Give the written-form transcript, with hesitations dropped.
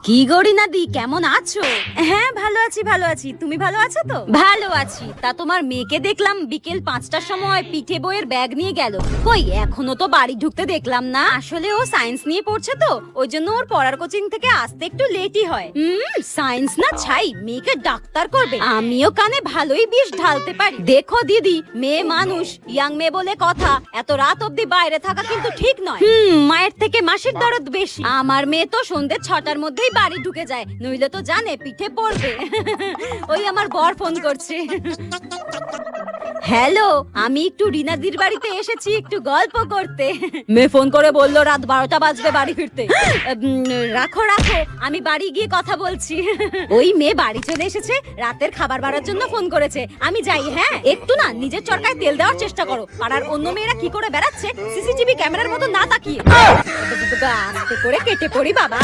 কি গরিনা দি, কেমন আছো? হ্যাঁ ভালো আছি। তুমি ভালো আছো তো? ভালো আছি। তা তোমার মেয়েকে দেখলাম বিকেল 5টার সময় পিঠে বইয়ের ব্যাগ নিয়ে গেল। কই এখনো তো বাড়ি ঢুকতে দেখলাম না। আসলে ও সায়েন্স নিয়ে পড়ছে তো, ওই জন্য ওর পড়ার কোচিং থেকে আসতে একটু লেটই হয়। সায়েন্স না ছাই, মেয়েকে ডাক্তার করবে। আমিও কানে ভালোই বিষ ঢালতে পারি। দেখো দিদি, মেয়ে মানুষ, ইয়াং মেয়ে বলে কথা, এত রাত অব্দি বাইরে থাকা কিন্তু ঠিক নয়। মায়ের থেকে মাসির দরদ বেশি। আমার মেয়ে তো সন্ধ্যে 6টার মধ্যেই বাড়ি ঢুকে যায়, নইলে তো জানে পিঠে পড়বে। ওই আমার বর ফোন করছে। হ্যালো, আমি একটু রিনাদির বাড়িতে এসেছি একটু গল্প করতে। মেয়ে ফোন করে বললো রাত 12টা বাজবে বাড়ি ফিরতে। রাখো, আমি বাড়ি গিয়ে কথা বলছি। ওই মেয়ে বাড়ি চলে এসেছে, রাতের খাবার বাড়ার জন্য ফোন করেছে। আমি যাই, হ্যাঁ? একটু না নিজের চরকায় তেল দেওয়ার চেষ্টা করো। পাড়ার অন্য মেয়েরা কি করে বেড়াচ্ছে সিসিটিভি ক্যামেরার মতো না তাকিয়ে। আস্তে করে কেটে পড়ি বাবা।